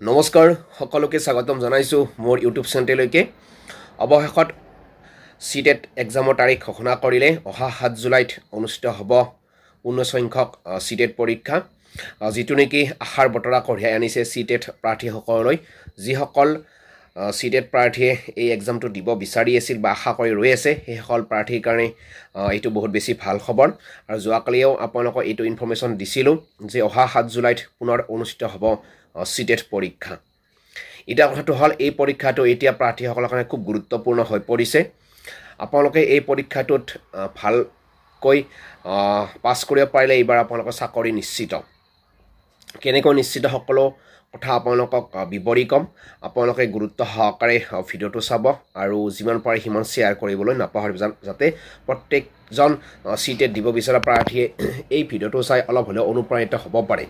নমস্কাৰ সকলোকে স্বাগতম জনাইছো মোৰ ইউটিউব চেনেললৈকে অৱশেষত সিটেট এক্সামৰ তাৰিখ ঘোষণা কৰিলে অহা 7 জুলাইত অনুষ্ঠিত হ'ব 19 সংখ্যক সিটেট পৰীক্ষা যিটো নেকি আশাৰ বতৰা কঢ়িয়াই আনিছে সিটেট প্ৰাৰ্থীসকললৈ যিসকল সিটেট প্ৰাৰ্থীয়ে এই এক্সামটো দিব বিচাৰি আছিল বা আশা কৰি ৰৈ আছে সেই সকল প্ৰাৰ্থীৰ কাৰণে এইটো বহুত বেছি ভাল খবৰ আৰু যোৱাকালিও আপোনালোকক এইটো ইনফৰমেশ্যন দিছিলো যে অহা 7 জুলাইত পুনৰ অনুষ্ঠিত হ'ব সিটেট পৰীক্ষা এটা কথাটো হল এই পৰীক্ষাটো এতিয়া প্ৰাৰ্থীসকলৰ কাৰণে খুব গুৰুত্বপূৰ্ণ হৈ পৰিছে আপোনালোকে এই পৰীক্ষাটোত ভালকৈ পাছ কৰিব পাৰিলে এইবাৰ আপোনালোকৰ চাকৰি নিশ্চিত কেনেকৈ নিশ্চিত সকলো কথা আপোনালোকক বিৱৰি কম আপোনালোকে গুৰুত্ব সহকাৰে ভিডিওটো চাব আৰু যিমান পাৰে সিমান শ্বেয়াৰ কৰিবলৈ নাপাহৰিব যাতে প্ৰত্যেকজন সিটেট দিব বিচৰা প্ৰাৰ্থীয়ে এই ভিডিওটো চাই অলপ হ'লেও অনুপ্ৰাণিত হ'ব পাৰে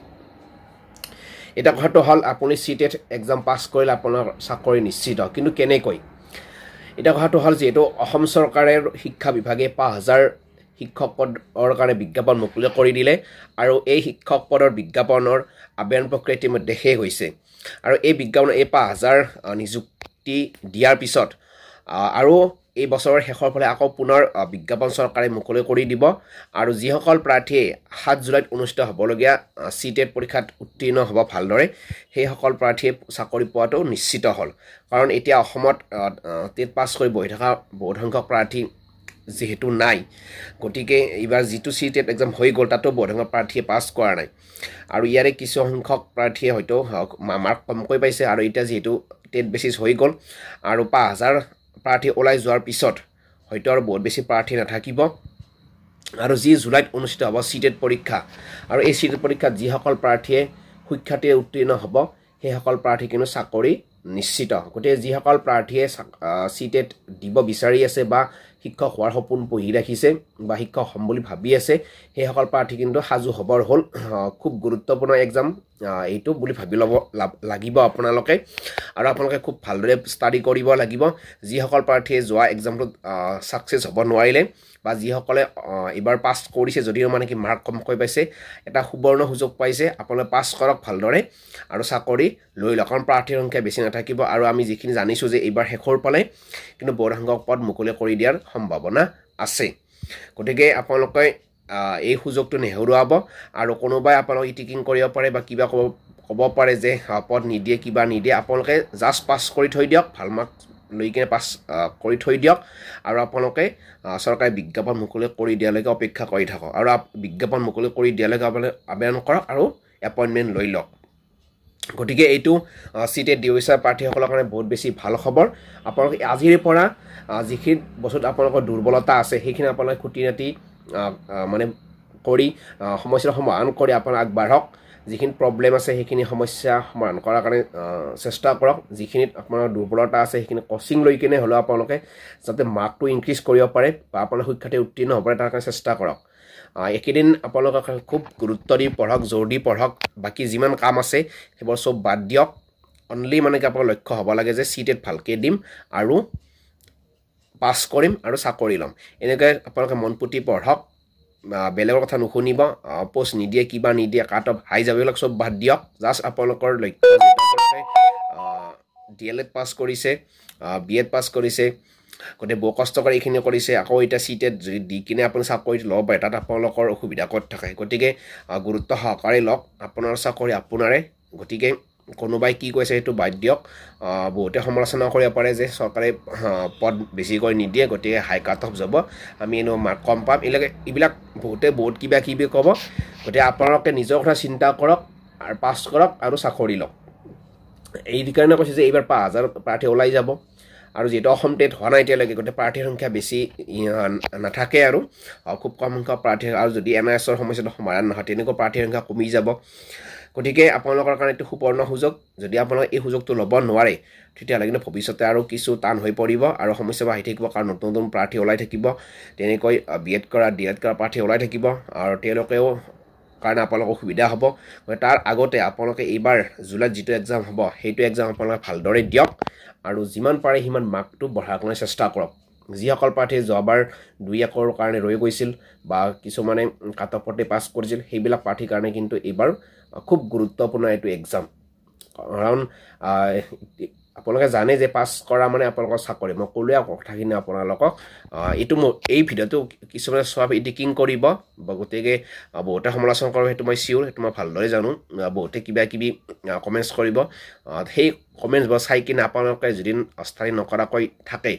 এটা কথাটো হল আপুনি সিটেট এক্সাম পাস কৰিলে আপোনাৰ চাকৰি নিশ্চিত কিন্তু কেনেকৈ এটা কথাটো হল যেটো অসম চৰকাৰৰ শিক্ষা বিভাগে 5000 শিক্ষক পদৰ কাৰণে বিজ্ঞাপন মুকলি কৰি দিলে আৰু এই শিক্ষক পদৰ বিজ্ঞাপনৰ আবেদন প্ৰক্ৰিয়া ইতিমধ্যে শেষ হৈছে আৰু এই বিজ্ঞাপন এই 5000 নিযুক্তি দিয়াৰ পিছত আৰু এই বছৰৰ শেষৰ ফালে আকৌ পুনৰ বিজ্ঞাপন চৰকাৰে মুকলি কৰি দিব আৰু যিসকল প্ৰাৰ্থীয়ে 7 জুলাইত অনুষ্ঠিত হ'বলগীয়া সিটেট পৰীক্ষাত উত্তীৰ্ণ হ'ব ভালদৰে সেই সকল প্ৰাৰ্থীয়ে চাকৰি পোৱাটো নিশ্চিত হ'ল কাৰণ এতিয়া অসমত টেট পাছ কৰি বহি থকা বহুত সংখ্যক প্ৰাৰ্থী যেহেতু নাই গতিকে এইবাৰ যিটো সিটেট এক্সাম হৈ গ'ল তাতো বহুত সংখ্যক প্ৰাৰ্থীয়ে পাছ কৰা নাই আৰু ইয়াৰে কিছু সংখ্যক প্ৰাৰ্থীয়ে হয়তো মাৰ্ক কমকৈ পাইছে আৰু এতিয়া যেহেতু টেট বেচিছ হৈ গ'ল আৰু 5000 প্ৰাৰ্থী ওলাই যোৱাৰ পিছত হয়তো আৰু বহুত বেছি প্ৰাৰ্থী নাথাকিব আৰু যি জুলাইত অনুষ্ঠিত হ'ব সিটেট পৰীক্ষা আৰু এই সিটেট পৰীক্ষাত যিসকল প্ৰাৰ্থীয়ে সুখ্যাতিৰে উত্তীৰ্ণ হ'ব সেই সকল প্ৰাৰ্থী কিন্তু চাকৰি নিশ্চিত গতিকে যিসকল প্ৰাৰ্থীয়ে সিটেট দিব বিচাৰি আছে বা শিক্ষক হোৱাৰ সপোন পুহি ৰাখিছে বা শিক্ষক হ'ম বুলি ভাবি আছে সেই সকল প্ৰাৰ্থী কিন্তু সাজু হ'বৰ হ'ল খুব গুৰুত্বপূৰ্ণ এক্সাম এইটো বুলি ভাবি ল'ব লাগিব আপোনালোকে আৰু আপোনালোকে খুব ভালদৰে ষ্টাডি কৰিব লাগিব যিসকল প্ৰাৰ্থীয়ে যোৱা এক্সামটোত সাকসেছ হ'ব নোৱাৰিলে বা যিসকলে এবাৰ পাছ কৰিছে যদিও মানে কি মাৰ্ক কমকৈ পাইছে এটা সুবৰ্ণ সুযোগ পাইছে আপোনালোকে পাছ কৰক ভালদৰে আৰু চাকৰি লৈ লওক কাৰণ প্ৰাৰ্থীৰ সংখ্যা বেছি নাথাকিব আৰু আমি যিখিনি জানিছো যে এইবাৰ শেষৰ পালে কিন্তু বহুত সংখ্যক পদ মুকলি কৰি দিয়াৰ সম্ভাৱনা আছে গতিকে আপোনালোকে এই সুযোগটো নেহেৰুৱাব আৰু কোনোবাই আপোনালোক টিকিং কৰিব পাৰে বা কিবা ক'ব পাৰে যে পদ নিদিয়ে কিবা নিদিয়ে আপোনালোকে জাষ্ট পাছ কৰি থৈ দিয়ক ভাল মাৰ্ক লৈ কিনে পাছ কৰি থৈ দিয়ক আৰু আপোনালোকে চৰকাৰে বিজ্ঞাপন মুকলি কৰি দিয়ালৈকে অপেক্ষা কৰি থাকক আৰু বিজ্ঞাপন মুকলি কৰি দিয়ালৈকে আপোনালোকে আবেদন কৰক আৰু এপইণ্টমেণ্ট লৈ লওক গতিকে এইটো সিটেট দিৱসৰ প্ৰাৰ্থীসকলৰ কাৰণে বহুত বেছি ভাল খবৰ আপোনালোকে আজিৰ পৰা যিখিনি বস্তুত আপোনালোকৰ দুৰ্বলতা আছে সেইখিনি আপোনালোকে খুঁটি নাটি মানে কৰি সমস্যাৰ সমাধান কৰি আপোনালোক আগবাঢ়ক যিখিনি প্ৰবলেম আছে সেইখিনি সমস্যা সমাধান কৰাৰ কাৰণে চেষ্টা কৰক যিখিনিত আপোনাৰ দুৰ্বলতা আছে সেইখিনি কোচিং লৈ কিনে হ'লেও আপোনালোকে যাতে মাৰ্কটো ইনক্ৰিজ কৰিব পাৰে বা আপোনাৰ শিক্ষাতে উত্তীৰ্ণ হ'ব পাৰে তাৰ কাৰণে চেষ্টা কৰক একেদিন আপোনালোকক খুব গুৰুত্ব দি পঢ়ক জোৰ দি পঢ়ক বাকি যিমান কাম আছে সেইবোৰ সব বাদ দিয়ক অনলি মানে কি আপোনাৰ লক্ষ্য হ'ব লাগে যে সিটেট ভালকৈ দিম আৰু পাছ কৰিম আৰু চাকৰি ল'ম এনেকৈ আপোনালোকে মন পুতি পঢ়ক বেলেগৰ কথা নুশুনিব পোষ্ট নিদিয়ে কিবা নিদিয়ে কাট অফ হাই যাব এইবিলাক সব বাদ দিয়ক জাষ্ট আপোনালোকৰ লক্ষ্য ডিএলএড পাছ কৰিছে বিএড পাছ কৰিছে গতিকে বহু কষ্ট কৰি এইখিনি কৰিছে আকৌ এতিয়া সিটেট যদি দি কিনে আপুনি চাকৰি ল'ব পাৰে তাত আপোনালোকৰ অসুবিধা ক'ত থাকে গতিকে গুৰুত্ব সহকাৰে লওক আপোনাৰ চাকৰি আপোনাৰে গতিকে কোনোবাই কি কৈছে সেইটো বাদ দিয়ক বহুতে সমালোচনা কৰিব পাৰে যে চৰকাৰে পদ বেছিকৈ নিদিয়ে গতিকে হাই কাট অফ যাব আমি এনো মাৰ্ক কম পাম এইবিলাক বহুতে বহুত কিবা কিবি ক'ব গতিকে আপোনালোকে নিজৰ কথা চিন্তা কৰক আৰু পাছ কৰক আৰু চাকৰি লওক এই কাৰণে কৈছে যে এইবাৰ 5000 প্ৰাৰ্থী ওলাই যাব আৰু যেটো অসম টেট হোৱা নাই এতিয়ালৈকে গতিকে প্ৰাৰ্থীৰ সংখ্যা বেছি নাথাকে আৰু খুব কম সংখ্যক প্ৰাৰ্থী আৰু যদি এনআইএছৰ সমস্যাটো সমাধান নহয় তেনেকুৱা প্ৰাৰ্থীৰ সংখ্যা কমি যাব গতিকে আপোনালোকৰ কাৰণে এইটো সুবৰ্ণ সুযোগ যদি আপোনালোকে এই সুযোগটো ল'ব নোৱাৰে তেতিয়াহ'লে কিন্তু ভৱিষ্যতে আৰু কিছু টান হৈ পৰিব আৰু সমস্যা আহি থাকিব কাৰণ নতুন নতুন প্ৰাৰ্থী ওলাই থাকিব তেনেকৈ বিএড কৰা ডিএড কৰা প্ৰাৰ্থী ওলাই থাকিব আৰু তেওঁলোকেও কাৰণে আপোনালোকৰ সুবিধা হ'ব তাৰ আগতে আপোনালোকে এইবাৰ জুলাইত যিটো এক্সাম হ'ব সেইটো এক্সাম আপোনালোকে ভালদৰে দিয়ক আৰু যিমান পাৰে সিমান মাৰ্কটো বঢ়াবলৈ চেষ্টা কৰক যিসকল প্ৰাৰ্থী যোৱাবাৰ 2-1ৰ কাৰণে ৰৈ গৈছিল বা কিছুমানে কাট অফতে পাছ কৰিছিল সেইবিলাক প্ৰাৰ্থীৰ কাৰণে কিন্তু এইবাৰ খুব গুৰুত্বপূৰ্ণ এইটো এক্সাম কাৰণ আপোনালোকে জানে যে পাছ কৰা মানে আপোনালোকৰ চাকৰি মই ক'লোৱে কথাখিনি আপোনালোকক এইটো এই ভিডিঅ'টো কিছুমানে চব এডিটিং কৰিব গতিকে বহুতে সমালোচনা কৰিব সেইটো মই চিয়'ৰ সেইটো মই ভালদৰে জানো বহুতে কিবা কিবি কমেণ্টছ কৰিব সেই কমেণ্টছবোৰ চাই কিনে আপোনালোকে যদি ষ্টাডি নকৰাকৈ থাকে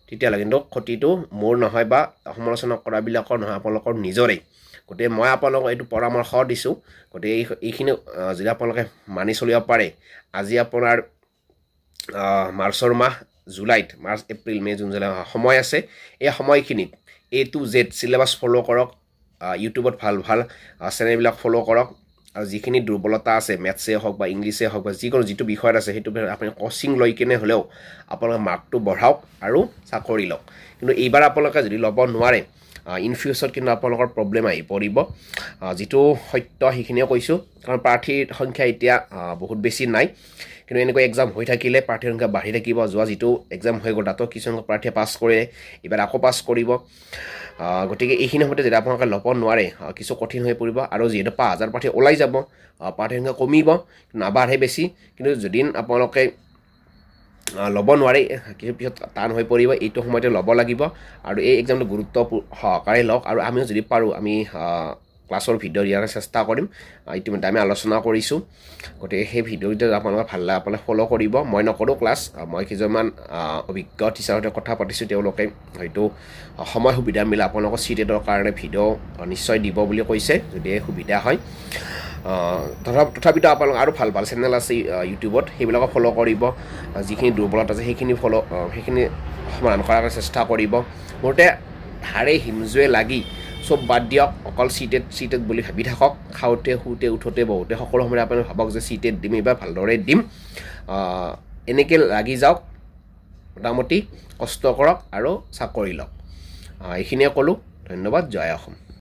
তেতিয়াহ'লে কিন্তু ক্ষতিটো মোৰ নহয় বা সমালোচনা কৰাবিলাকৰ নহয় আপোনালোকৰ নিজৰে গতিকে মই আপোনালোকক এইটো পৰামৰ্শ দিছোঁ গতিকে এইখিনি যদি আপোনালোকে মানি চলিব পাৰে আজি আপোনাৰ মাৰ্চৰ মাহ জুলাইত মাৰ্চ এপ্ৰিল মে' জুন জুলাই সময় আছে এই সময়খিনিত A to Z syllabus follow' কৰক ইউটিউবত ভাল ভাল চেনেলবিলাক ফ'ল' কৰক আৰু যিখিনি দুৰ্বলতা আছে মেথছে হওক বা ইংলিছে হওক বা যিকোনো যিটো বিষয়ত আছে সেইটো আপুনি কোচিং লৈ কিনে হ'লেও আপোনালোকে মাৰ্কটো বঢ়াওক আৰু চাকৰি লওক কিন্তু এইবাৰ আপোনালোকে যদি ল'ব নোৱাৰে ইন ফিউচাৰত কিন্তু আপোনালোকৰ প্ৰব্লেম আহি পৰিব যিটো সত্য সেইখিনিয়ে কৈছোঁ কাৰণ প্ৰাৰ্থীৰ সংখ্যা এতিয়া বহুত বেছি নাই কিন্তু এনেকৈ এক্সাম হৈ থাকিলে প্ৰাৰ্থীৰ সংখ্যা বাঢ়ি থাকিব যোৱা যিটো এক্সাম হৈ গ'ল তাতো কিছুমান প্ৰাৰ্থীয়ে পাছ কৰিলে এইবাৰ আকৌ পাছ কৰিব গতিকে এইখিনি সময়তে যদি আপোনালোকে ল'ব নোৱাৰে কিছু কঠিন হৈ পৰিব আৰু যিহেতু 5000 প্ৰাৰ্থী ওলাই যাব প্ৰাৰ্থীৰ সংখ্যা কমিব নাবাঢ়ে বেছি কিন্তু যদি আপোনালোকে ল'ব নোৱাৰে কিছু পিছত টান হৈ পৰিব এইটো সময়তে ল'ব লাগিব আৰু এই এক্সামটো গুৰুত্ব সহকাৰে লওক আৰু আমিও যদি পাৰোঁ আমি ক্লাছৰ ভিডিঅ' দিয়াৰ চেষ্টা কৰিম ইতিমধ্যে আমি আলোচনা কৰিছোঁ গতিকে সেই ভিডিঅ'কেইটা আপোনালোকে ভাল লাগে আপোনালোকে ফ'ল' কৰিব মই নকৰোঁ ক্লাছ মই কিছুমান অভিজ্ঞ টিচাৰৰ সৈতে কথা পাতিছোঁ তেওঁলোকে হয়তো সময় সুবিধা মিলে আপোনালোকৰ চিটেটৰ কাৰণে ভিডিঅ' নিশ্চয় দিব বুলি কৈছে যদি সুবিধা হয় তথাপিতো আপোনালোক আৰু ভাল ভাল চেনেল আছে ইউটিউবত সেইবিলাকক ফ'ল' কৰিব যিখিনি দুৰ্বলতা আছে সেইখিনি সমাধান কৰাৰ চেষ্টা কৰিব মোৰতে হাড়ে হিমজুৱে লাগি চব বাদ দিয়ক অকল চিটেট বুলি ভাবি থাকক খাওঁতে শুওঁতে উঠোঁতে বহুতে সকলো সময়তে আপুনি ভাবক যে চিটেট দিম এইবাৰ ভালদৰে দিম এনেকৈ লাগি যাওক মোটামুটি কষ্ট কৰক আৰু চাকৰি লওক এইখিনিয়ে ক'লোঁ ধন্যবাদ জয় অসম